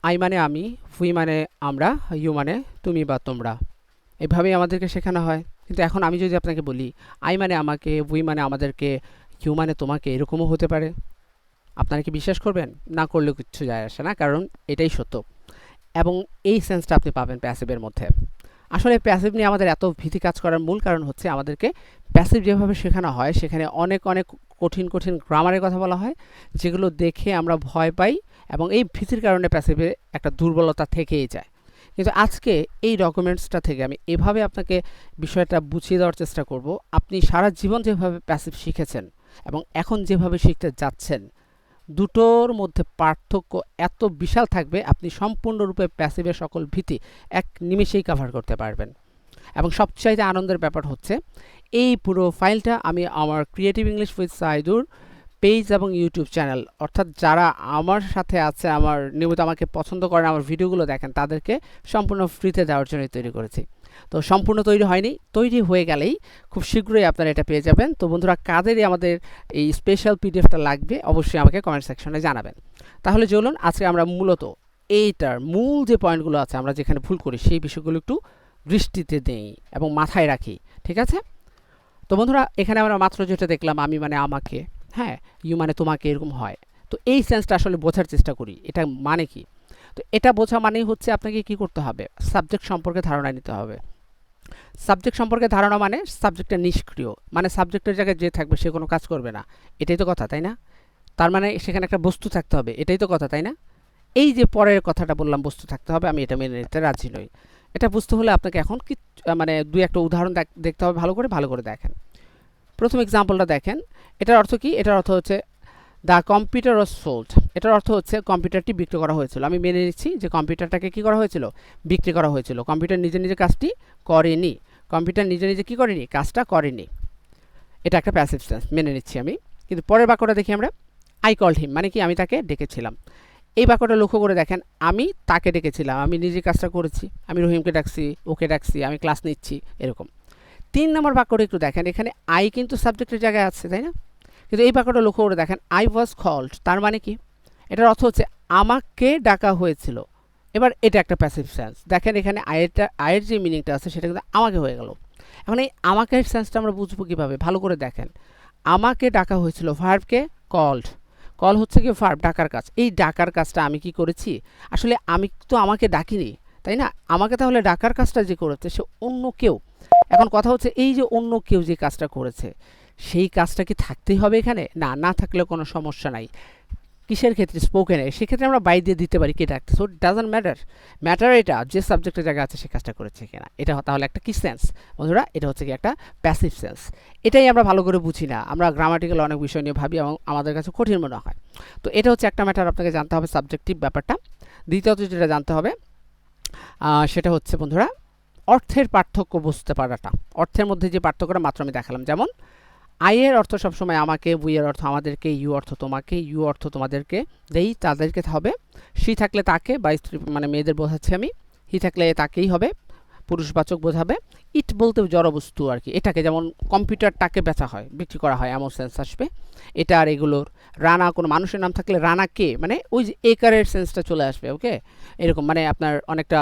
I মানে আমি, we মানে আমরা, ইউ মানে তুমি বা তোমরা। এভাবেই আমাদেরকে শেখানো হয়। কিন্তু এখন আমি যদি আপনাকে বলি আই মানে আমাকে, উই মানে আমাদেরকে, ইউ মানে তোমাকে, এরকমও হতে পারে। আপনারা কি বিশ্বাস করবেন? না করলেও কিচ্ছু যায় আসে না, কারণ এটাই সত্য। এবং এই সেন্সটা আপনি পাবেন প্যাসিভের মধ্যে। আসলে প্যাসিভ নিয়ে আমাদের এত ভীতি কাজ করার মূল কারণ হচ্ছে আমাদেরকে প্যাসিভ যেভাবে শেখানো হয় সেখানে অনেক অনেক কঠিন কঠিন গ্রামারের কথা বলা হয়, যেগুলো দেখে আমরা ভয় পাই, এবং এই ভীতির কারণে প্যাসিভে একটা দুর্বলতা থেকেই যায়। কিন্তু আজকে এই ডকুমেন্টসটা থেকে আমি এভাবে আপনাকে বিষয়টা বুঝিয়ে দেওয়ার চেষ্টা করব, আপনি সারা জীবন যেভাবে প্যাসিভ শিখেছেন এবং এখন যেভাবে শিখতে যাচ্ছেন, দুটোর মধ্যে পার্থক্য এত বিশাল থাকবে, আপনি সম্পূর্ণরূপে প্যাসিভের সকল ভীতি এক নিমেষেই কভার করতে পারবেন। এবং সবচাইতে আনন্দের ব্যাপার হচ্ছে এই পুরো ফাইলটা আমি আমার creative English with Saidur page এবং ইউটিউব চ্যানেল, অর্থাৎ যারা আমার সাথে আছে, আমার নিয়মিত আমাকে পছন্দ করেন, আমার ভিডিওগুলো দেখেন, তাদেরকে সম্পূর্ণ ফ্রিতে দেওয়ার জন্য তৈরি করেছি। তো সম্পূর্ণ তৈরি হয়নি, তৈরি হয়ে গেলেই খুব শীঘ্রই আপনারা এটা পেয়ে যাবেন। তো বন্ধুরা, কাদেরই আমাদের এই স্পেশাল পিডিএফটা লাগবে অবশ্যই আমাকে কমেন্ট সেকশনে জানাবেন। তাহলে চলুন আজকে আমরা মূলত এইটার মূল যে পয়েন্টগুলো আছে, আমরা যেখানে ভুল করি সেই বিষয়গুলো একটু দৃষ্টিতে দেই এবং মাথায় রাখি, ঠিক আছে? তো বন্ধুরা, এখানে আমরা মাত্র যেটা দেখলাম আমি মানে আমাকে, হ্যাঁ, ইউ মানে তোমাকে, এরকম হয়। তো এই সেন্সটা আসলে বোঝার চেষ্টা করি, এটা মানে কি। তো এটা বোঝা মানেই হচ্ছে আপনাকে কি করতে হবে, সাবজেক্ট সম্পর্কে ধারণা নিতে হবে। সাবজেক্ট সম্পর্কে ধারণা মানে সাবজেক্টটা নিষ্ক্রিয়, মানে সাবজেক্টের জায়গায় যে থাকবে সে কোনো কাজ করবে না, এটাই তো কথা, তাই না? তার মানে সেখানে একটা বস্তু থাকতে হবে, এটাই তো কথা, তাই না? এই যে পরের কথাটা বললাম, বস্তু থাকতে হবে, আমি এটা মেনে নিতে রাজি নই। এটা বুঝতে হলে আপনাকে এখন কি মানে দুই একটা উদাহরণ দেখতে হবে, ভালো করে দেখেন। প্রথম এক্সাম্পলটা দেখেন। এটার অর্থ কি? এটার অর্থ হচ্ছে দ্য কম্পিউটার ওয়াজ সোল্ড। এটার অর্থ হচ্ছে কম্পিউটারটি বিক্রি করা হয়েছিল। আমি মেনে নিচ্ছি যে কম্পিউটারটাকে কি করা হয়েছিল, বিক্রি করা হয়েছিল। কম্পিউটার নিজে নিজে কাজটি করেনি। কম্পিউটার নিজে নিজে কি করেনি, কাজটা করেনি। এটা একটা প্যাসিভ সেন্স, মেনে নিচ্ছি আমি। কিন্তু পরের বাক্যটা দেখি আমরা। আই কল্ড হিম মানে কি, আমি তাকে ডেকেছিলাম। এই বাক্যটা লক্ষ্য করে দেখেন, আমি তাকে ডেকেছিলাম, আমি নিজে কাজটা করেছি, আমি রহিমকে ডাকছি, ওকে ডাকছি, আমি ক্লাস নিচ্ছি, এরকম। 3 নম্বর বাক্যটা একটু দেখেন, এখানে আই কিন্তু সাবজেক্টের জায়গায় আছে, তাই না? কিন্তু এই বাক্যটা লক্ষ্য করে দেখেন, আই ওয়াজ কল্ড, তার মানে কি? এটার অর্থ হচ্ছে আমাকে ডাকা হয়েছিল। এবার এটা একটা প্যাসিভ সেন্স। দেখেন এখানে আয়ের যে মিনিংটা আছে সেটা কিন্তু আমাকে হয়ে গেল। এখন এই আমাকে সেন্সটা আমরা বুঝবো কীভাবে, ভালো করে দেখেন। আমাকে ডাকা হয়েছিল, ভার্বকে কল্ড, কল হচ্ছে কি ভার্ব, ডাকার কাজ। এই ডাকার কাজটা আমি কি করেছি? আসলে আমি তো আমাকে ডাকিনি, তাই না? আমাকে তাহলে ডাকার কাজটা যে করেছে সে অন্য কেউ। এখন কথা হচ্ছে এই যে অন্য কেউ যে কাজটা করেছে, সেই কাজটা কি থাকতেই হবে এখানে? না, না থাকলেও কোনো সমস্যা নাই। কিসের ক্ষেত্রে? স্পোকেনে। সেক্ষেত্রে আমরা বাই দিয়ে দিতে পারি কে ডাকতে। সো ডাজন্ট ম্যাটার এটা যে সাবজেক্টের জায়গা আছে সে কাজটা করেছে কিনা। এটা তাহলে একটা কি সেন্স বন্ধুরা? এটা হচ্ছে কি একটা প্যাসিভ সেন্স। এটাই আমরা ভালো করে বুঝি না, আমরা গ্রামাটিক্যাল অনেক বিষয় নিয়ে ভাবি এবং আমাদের কাছে কঠিন মনে হয়। তো এটা হচ্ছে একটা ম্যাটার, আপনাকে জানতে হবে সাবজেক্টিভ ব্যাপারটা। দ্বিতীয়ত যেটা জানতে হবে সেটা হচ্ছে বন্ধুরা অর্থের পার্থক্য বুঝতে পারাটা। অর্থের মধ্যে যে পার্থক্যটা মাত্র আমি দেখালাম, যেমন আই এর অর্থ সবসময় আমাকে, উই এর অর্থ আমাদেরকে, ইউ অর্থ তোমাকে, ইউ অর্থ তোমাদেরকে, দেই তাদেরকে হবে। সি থাকলে তাকে বা স্ত্রী মানে মেয়েদের বোঝাচ্ছি আমি, হি থাকলে তাকেই হবে, পুরুষবাচক বোঝাবে। ইট বলতে জড়বস্তু আর কি, এটাকে যেমন কম্পিউটারটাকে বেচা হয়, বিক্রি করা হয়, এমন সেন্স আসবে এটা। আর এগুলোর রানা, কোনো মানুষের নাম থাকলে রানা কে, মানে ওই যে একারের সেন্সটা চলে আসবে। ওকে, এরকম মানে আপনার অনেকটা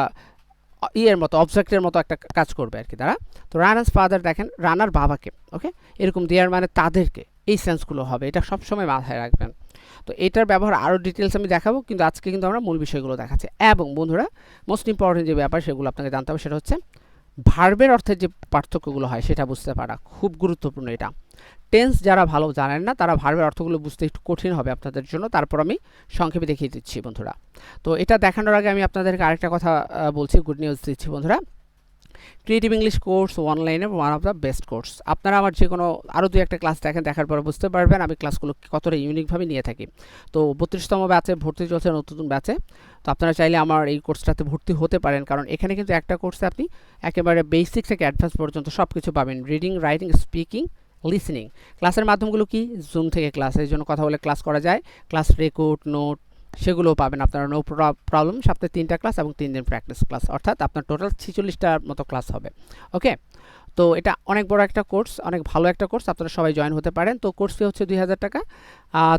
ইয়ের মতো, অবজেক্টের মতো একটা কাজ করবে আর কি তারা। তো রানার্স ফাদার দেখেন, রানার বাবাকে, ওকে, এরকম দেয়ার মানে তাদেরকে, এই সেন্সগুলো হবে, এটা সবসময় মাথায় রাখবেন। তো এটার ব্যবহার আরও ডিটেলস আমি দেখাবো, কিন্তু আজকে কিন্তু আমরা মূল বিষয়গুলো দেখাচ্ছি। এবং বন্ধুরা, মোস্ট ইম্পর্টেন্ট যে ব্যাপার সেগুলো আপনাকে জানতে হবে, সেটা হচ্ছে ভার্বের অর্থের যে পার্থক্যগুলো হয় সেটা বুঝতে পারা খুব গুরুত্বপূর্ণ। এটা টেন্স যারা ভালো জানেন না তারা ভার্বের অর্থগুলো বুঝতে একটু কঠিন হবে আপনাদের জন্য, তারপর আমি সংক্ষেপে দেখিয়ে দিচ্ছি বন্ধুরা। তো এটা দেখানোর আগে আমি আপনাদেরকে আরেকটা কথা বলছি, গুড নিউজ দিচ্ছি বন্ধুরা। ক্রিয়েটিভ ইংলিশ কোর্স অনলাইনে one of the best course. আপনারা আমার যে কোনো আরও দুই একটা ক্লাস দেখেন, দেখার পর বুঝতে পারবেন আমি ক্লাসগুলো কতটা ইউনিকভাবে নিয়ে থাকি। তো 32তম ব্যাচে ভর্তি চলছে, নতুন ব্যাচে। তো আপনারা চাইলে আমার এই কোর্সটাতে ভর্তি হতে পারেন, কারণ এখানে কিন্তু একটা কোর্সে আপনি একেবারে বেসিক থেকে অ্যাডভান্স পর্যন্ত সব কিছু পাবেন। Reading, writing, speaking, listening. ক্লাসের মাধ্যমগুলো কি? জুম থেকে ক্লাস, এই জন্য কথা বলে ক্লাস করা যায়। ক্লাস রেকর্ড, নোট সেগুলোও পাবেন আপনারা, নো প্রবলেম। সপ্তাহে 3টা ক্লাস এবং 3 দিন প্র্যাকটিস ক্লাস, অর্থাৎ আপনার টোটাল 46টার মতো ক্লাস হবে। ওকে, তো এটা অনেক বড় একটা কোর্স, অনেক ভালো একটা কোর্স, আপনারা সবাই জয়েন হতে পারেন। তো কোর্স ফি হচ্ছে 2000 টাকা।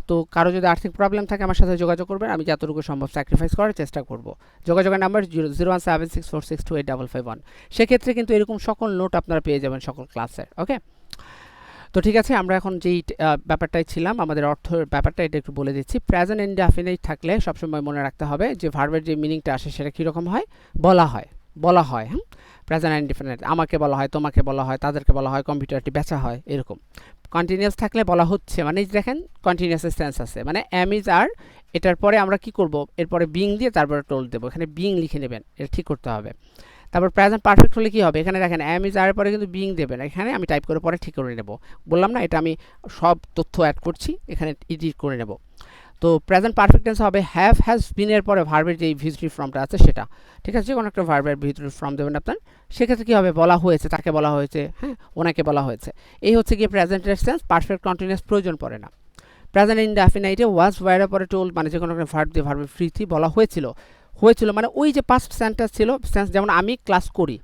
তো কারো যদি আর্থিক প্রবলেম থাকে আমার সাথে যোগাযোগ করবেন, আমি যতটুকু সম্ভব স্যাক্রিফাইস করার চেষ্টা করব। যোগাযোগের নাম্বার 0176462855। সেক্ষেত্রে কিন্তু এরকম সকল নোট আপনারা পেয়ে যাবেন সকল ক্লাসের। ওকে, তো ঠিক আছে, আমরা এখন যেই ব্যাপারটাই ছিলাম, আমাদের অর্থের ব্যাপারটা এটা একটু বলে দিচ্ছি। প্রেজেন্ট ইনডেফিনিট থাকলে সবসময় মনে রাখতে হবে যে ভার্বের যে মিনিংটা আসে সেটা কীরকম হয়, বলা হয়, বলা হয়। হ্যাঁ, প্রেজেন্ট ইনডেফিনিট আমাকে বলা হয়, তোমাকে বলা হয়, তাদেরকে বলা হয়, কম্পিউটারটি বেচা হয়, এরকম। কন্টিনিউয়াস থাকলে বলা হচ্ছে, মানে দেখেন কন্টিনিউয়াস টেন্স আছে, মানে অ্যাম ইজ আর, এটার পরে আমরা কি করব, এরপরে বিং দিয়ে তারপরে টোল্ড দেবো, এখানে বিং লিখে নেবেন, এটা ঠিক করতে হবে। তারপর প্রেজেন্ট পারফেক্ট হলে কি হবে, এখানে দেখেন অ্যাম ইজ আর পরে কিন্তু বিং দেবেন, এখানে আমি টাইপ করে পরে ঠিক করে নেব। বললাম না, এটা আমি সব তথ্য অ্যাড করছি, এখানে এডিট করে নেব। তো প্রেজেন্ট পারফেক্ট টেন্স হবে হ্যাভ হ্যাজ বিন এর পরে ভার্বের যে ভিজিটিভ ফর্মটা আছে সেটা, ঠিক আছে, কোনো একটা ভার্বের ভিজিটিভ ফর্ম দেবেন আপনার। সেক্ষেত্রে কী হবে, বলা হয়েছে, তাকে বলা হয়েছে, হ্যাঁ, ওনাকে বলা হয়েছে। এই হচ্ছে গিয়ে প্রেজেন্ট টেন্স, পারফেক্ট কন্টিনিউয়াস প্রয়োজন পড়ে না। প্রেজেন্ট ইনডেফিনাইটে ওয়াজ ওয়ারের পরে টোল্ড, মানে যে কোনো একটা ভার্ব দিয়ে ভার্বের ফ্রিতি বলা হয়েছিল, হয়েছিল মানে ওই যে পাস্ট সেন্টেন্স ছিল, সেন্স যেমন আমি ক্লাস করি,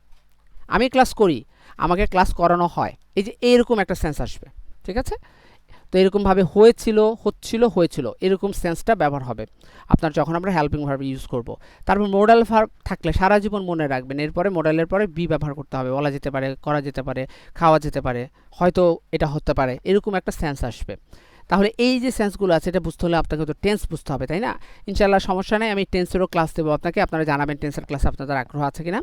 আমি ক্লাস করি, আমাকে ক্লাস করানো হয়, এই যে এইরকম একটা সেন্স আসবে, ঠিক আছে। তো এরকমভাবে হয়েছিল, হচ্ছিল, হয়েছিল, এরকম সেন্সটা ব্যবহার হবে আপনার যখন আমরা হেল্পিং ভার্ব ইউজ করব। তারপর মোডাল ভার্ব থাকলে সারা জীবন মনে রাখবেন, এরপরে মোডালের পরে বি ব্যবহার করতে হবে, বলা যেতে পারে, করা যেতে পারে, খাওয়া যেতে পারে, হয়তো এটা হতে পারে, এরকম একটা সেন্স আসবে। তাহলে এই যে সেন্সগুলো আছে এটা বুঝতে হলে আপনাকে তো টেন্স বুঝতে হবে, তাই না? ইনশাআল্লাহ সমস্যা নেই, আমি টেন্সেরও ক্লাস দেবো আপনাকে, আপনারা জানাবেন টেন্সের ক্লাসে আপনাদের আগ্রহ আছে কিনা।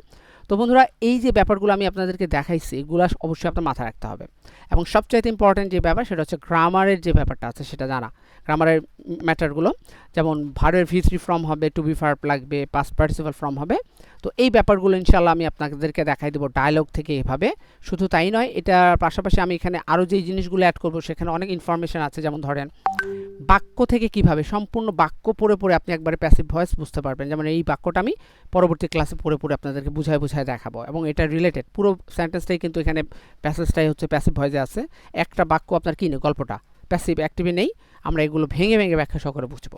তো বন্ধুরা, এই যে ব্যাপারগুলো আমি আপনাদেরকে দেখাইছি এগুলো অবশ্যই আপনার মাথায় রাখতে হবে। এবং সবচাইতে ইম্পর্টেন্ট যে ব্যাপার সেটা হচ্ছে গ্রামারের যে ব্যাপারটা আছে সেটা জানা, গ্রামারের ম্যাটারগুলো, যেমন ভার্বের ভিজিটিভ ফর্ম হবে, টু বি ভার্ব লাগবে, পাস্ট পার্টিসিপাল ফর্ম হবে। তো এই ব্যাপারগুলো ইনশাআল্লাহ আমি আপনাদেরকে দেখাই দেবো ডায়লগ থেকে এভাবে। শুধু তাই নয়, এটার পাশাপাশি আমি এখানে আরও যেই জিনিসগুলো অ্যাড করবো সেখানে অনেক ইনফরমেশন আছে, যেমন ধরেন বাক্য থেকে কিভাবে সম্পূর্ণ বাক্য পড়ে পড়ে আপনি একবারে প্যাসিভ ভয়েস বুঝতে পারবেন। যেমন এই বাক্যটা আমি পরবর্তী ক্লাসে পড়ে পড়ে আপনাদেরকে বুঝায় বুঝায় দেখাবো, এবং এটা রিলেটেড পুরো সেন্টেন্সটাই কিন্তু এখানে প্যাসেজটাই হচ্ছে প্যাসিভ ভয়েসে আছে। একটা বাক্য আপনার কি নেই, গল্পটা প্যাসিভ অ্যাক্টিভে নেই, আমরা এগুলো ভেঙে ভেঙে ব্যাখ্যা সহকারে বুঝবো।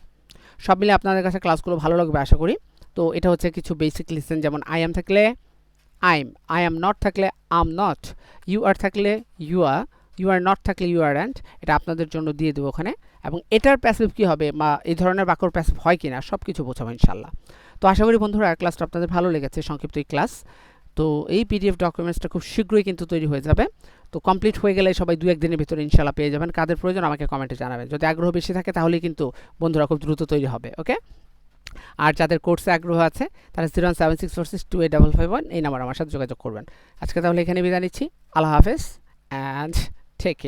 সব মিলে আপনাদের কাছে ক্লাসগুলো ভালো লাগবে আশা করি। তো এটা হচ্ছে কিছু বেসিক লিসেন, যেমন আই এম থাকলে আইম, আই এম নট থাকলে আম নট, ইউ আর থাকলে you are, you are not থাকলে ইউ আর অ্যান্ড, এটা আপনাদের জন্য দিয়ে দেবো ওখানে। এবং এটার প্যাসিভ কী হবে বা এই ধরনের বাক্যর প্যাসিভ হয় কি না সব কিছু বোঝাবো ইনশাল্লাহ। তো আশা করি বন্ধুরা ক্লাসটা আপনাদের ভালো লেগেছে, সংক্ষিপ্ত এই ক্লাস। তো এই পিডিএফ ডকুমেন্টসটা খুব শীঘ্রই কিন্তু তৈরি হয়ে যাবে। তো কমপ্লিট হয়ে গেলে সবাই 2-1 দিনের ভিতরে ইনশাল্লাহ পেয়ে যাবেন। কাদের প্রয়োজন আমাকে কমেন্টে জানাবেন, যদি আগ্রহ বেশি থাকে তাহলেই কিন্তু বন্ধুরা খুব দ্রুত তৈরি হবে। ওকে, আর যাদের কোর্সে আগ্রহ আছে তারা 01764628551 এই নাম্বার আমার সাথে যোগাযোগ করবেন। আজকে তাহলে এখানে বিদায় নিচ্ছি। আল্লাহ হাফেজ অ্যান্ড টেক কেয়ার।